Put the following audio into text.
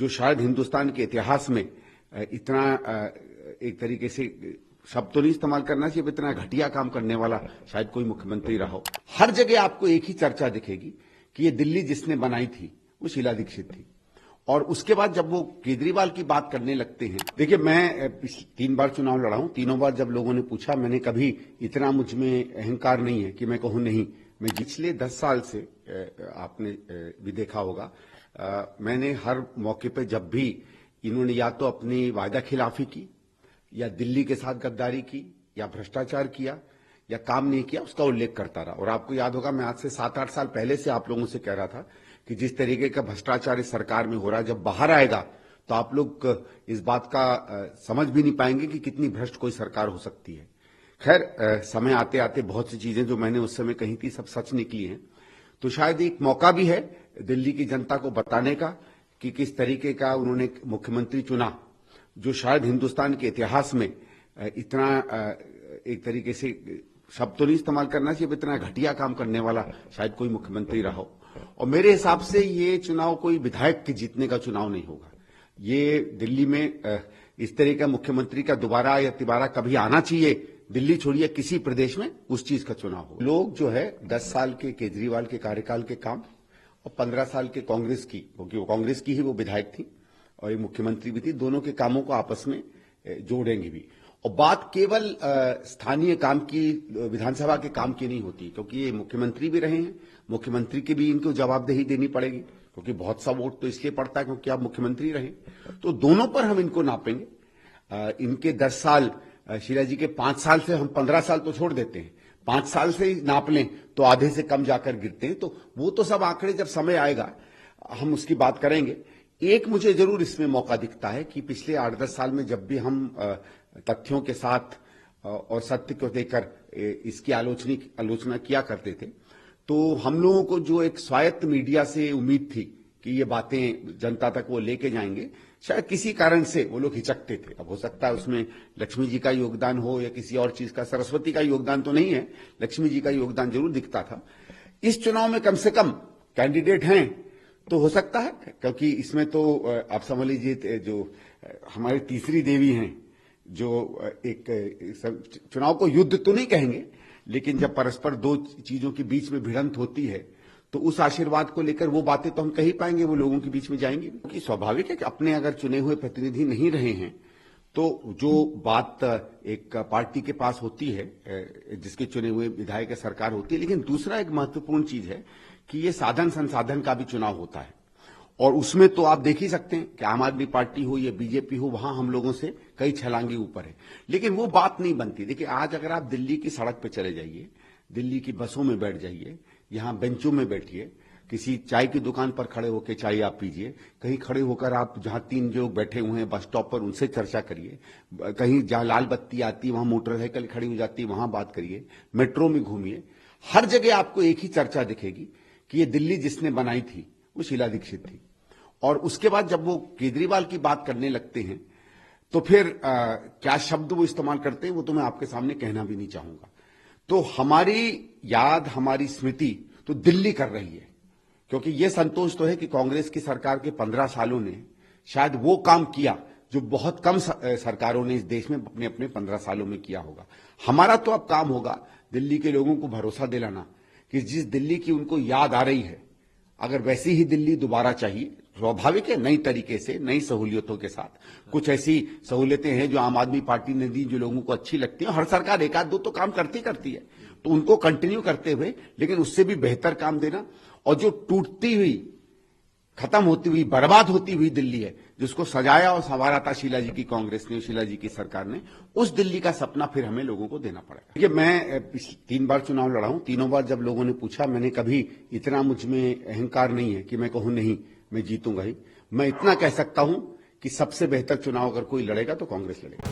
जो शायद हिंदुस्तान के इतिहास में इतना एक तरीके से शब्द तो नहीं इस्तेमाल करना चाहिए, इतना घटिया काम करने वाला शायद कोई मुख्यमंत्री रहा हो। हर जगह आपको एक ही चर्चा दिखेगी कि ये दिल्ली जिसने बनाई थी वो शीला दीक्षित थी। और उसके बाद जब वो केजरीवाल की बात करने लगते हैं, देखिए मैं 3 बार चुनाव लड़ा हूं, तीनों बार जब लोगों ने पूछा, मैंने कभी इतना मुझ में अहंकार नहीं है कि मैं कहूं नहीं। मैं पिछले 10 साल से आपने भी देखा होगा, मैंने हर मौके पे जब भी इन्होंने या तो अपनी वायदा खिलाफी की या दिल्ली के साथ गद्दारी की या भ्रष्टाचार किया या काम नहीं किया, उसका उल्लेख करता रहा। और आपको याद होगा, मैं आज से 7-8 साल पहले से आप लोगों से कह रहा था कि जिस तरीके का भ्रष्टाचार इस सरकार में हो रहा है, जब बाहर आएगा तो आप लोग इस बात का समझ भी नहीं पाएंगे कि कितनी भ्रष्ट कोई सरकार हो सकती है। खैर, समय आते आते बहुत सी चीजें जो मैंने उस समय कही थी सब सच निकली हैं। तो शायद एक मौका भी है दिल्ली की जनता को बताने का कि किस तरीके का उन्होंने मुख्यमंत्री चुना, जो शायद हिंदुस्तान के इतिहास में इतना एक तरीके से शब्द तो नहीं इस्तेमाल करना चाहिए, इतना घटिया काम करने वाला शायद कोई मुख्यमंत्री रहा हो। और मेरे हिसाब से ये चुनाव कोई विधायक के जीतने का चुनाव नहीं होगा। ये दिल्ली में इस तरह का मुख्यमंत्री का दोबारा या तिबारा कभी आना चाहिए, दिल्ली छोड़िए किसी प्रदेश में, उस चीज का चुनाव हो। लोग जो है 10 साल के केजरीवाल के कार्यकाल के काम और 15 साल के कांग्रेस की, क्योंकि वो कांग्रेस की ही वो विधायक थी और ये मुख्यमंत्री भी थी, दोनों के कामों को आपस में जोड़ेंगे भी। और बात केवल स्थानीय काम की, विधानसभा के काम की नहीं होती, क्योंकि ये मुख्यमंत्री भी रहे हैं, मुख्यमंत्री की भी इनको जवाबदेही देनी पड़ेगी, क्योंकि बहुत सा वोट तो इसलिए पड़ता है क्योंकि आप मुख्यमंत्री रहे। तो दोनों पर हम इनको नापेंगे। इनके 10 साल, शीला जी के 5 साल से हम 15 साल तो छोड़ देते हैं, 5 साल से ही नाप लें तो आधे से कम जाकर गिरते हैं। तो वो तो सब आंकड़े जब समय आएगा हम उसकी बात करेंगे। एक मुझे जरूर इसमें मौका दिखता है कि पिछले 8-10 साल में जब भी हम तथ्यों के साथ और सत्य को देकर इसकी आलोचना किया करते थे, तो हम लोगों को जो एक स्वायत्त मीडिया से उम्मीद थी कि ये बातें जनता तक वो लेके जाएंगे, शायद किसी कारण से वो लोग हिचकते थे। अब हो सकता है उसमें लक्ष्मी जी का योगदान हो या किसी और चीज का, सरस्वती का योगदान तो नहीं है, लक्ष्मी जी का योगदान जरूर दिखता था। इस चुनाव में कम से कम कैंडिडेट हैं तो हो सकता है, क्योंकि इसमें तो आप समझ लीजिए जो हमारी तीसरी देवी हैं, जो एक चुनाव को युद्ध तो नहीं कहेंगे, लेकिन जब परस्पर दो चीजों के बीच में भिड़ंत होती है तो उस आशीर्वाद को लेकर वो बातें तो हम कह ही पाएंगे, वो लोगों के बीच में जाएंगी। क्योंकि स्वाभाविक है कि अपने अगर चुने हुए प्रतिनिधि नहीं रहे हैं तो जो बात एक पार्टी के पास होती है, जिसके चुने हुए विधायक या सरकार होती है। लेकिन दूसरा एक महत्वपूर्ण चीज है कि ये साधन संसाधन का भी चुनाव होता है, और उसमें तो आप देख ही सकते हैं कि आम आदमी पार्टी हो या बीजेपी हो, वहां हम लोगों से कई छलांगे ऊपर है, लेकिन वो बात नहीं बनती। देखिए, आज अगर आप दिल्ली की सड़क पे चले जाइए, दिल्ली की बसों में बैठ जाइए, यहां बेंचों में बैठिए, किसी चाय की दुकान पर खड़े होकर चाय आप पीजिए, कहीं खड़े होकर आप जहां 3 लोग बैठे हुए हैं बस स्टॉप पर उनसे चर्चा करिए, कहीं जहां लाल बत्ती आती है वहां मोटरसाइकिल खड़ी हो जाती है वहां बात करिए, मेट्रो में घूमिए, हर जगह आपको एक ही चर्चा दिखेगी कि ये दिल्ली जिसने बनाई थी वो शीला दीक्षित थी। और उसके बाद जब वो केजरीवाल की बात करने लगते हैं तो फिर क्या शब्द वो इस्तेमाल करते हैं वो तो मैं आपके सामने कहना भी नहीं चाहूंगा। तो हमारी याद, हमारी स्मृति तो दिल्ली कर रही है, क्योंकि ये संतोष तो है कि कांग्रेस की सरकार के 15 सालों ने शायद वो काम किया जो बहुत कम सरकारों ने इस देश में अपने अपने 15 सालों में किया होगा। हमारा तो अब काम होगा दिल्ली के लोगों को भरोसा दिलाना कि जिस दिल्ली की उनको याद आ रही है, अगर वैसी ही दिल्ली दोबारा चाहिए, स्वाभाविक है, नई तरीके से, नई सहूलियतों के साथ। कुछ ऐसी सहूलियतें हैं जो आम आदमी पार्टी ने दी जो लोगों को अच्छी लगती है। हर सरकार 1-2 तो काम करती है, तो उनको कंटिन्यू करते हुए, लेकिन उससे भी बेहतर काम देना। और जो टूटती हुई, खत्म होती हुई, बर्बाद होती हुई दिल्ली है, जिसको सजाया और संवारा था शीला जी की कांग्रेस ने, शीला जी की सरकार ने, उस दिल्ली का सपना फिर हमें लोगों को देना पड़ेगा। देखिए, मैं 3 बार चुनाव लड़ा हूं, तीनों बार जब लोगों ने पूछा, मैंने कभी इतना मुझ में अहंकार नहीं है कि मैं कहूं नहीं मैं जीतूंगा ही। मैं इतना कह सकता हूं कि सबसे बेहतर चुनाव अगर कोई लड़ेगा तो कांग्रेस लड़ेगा।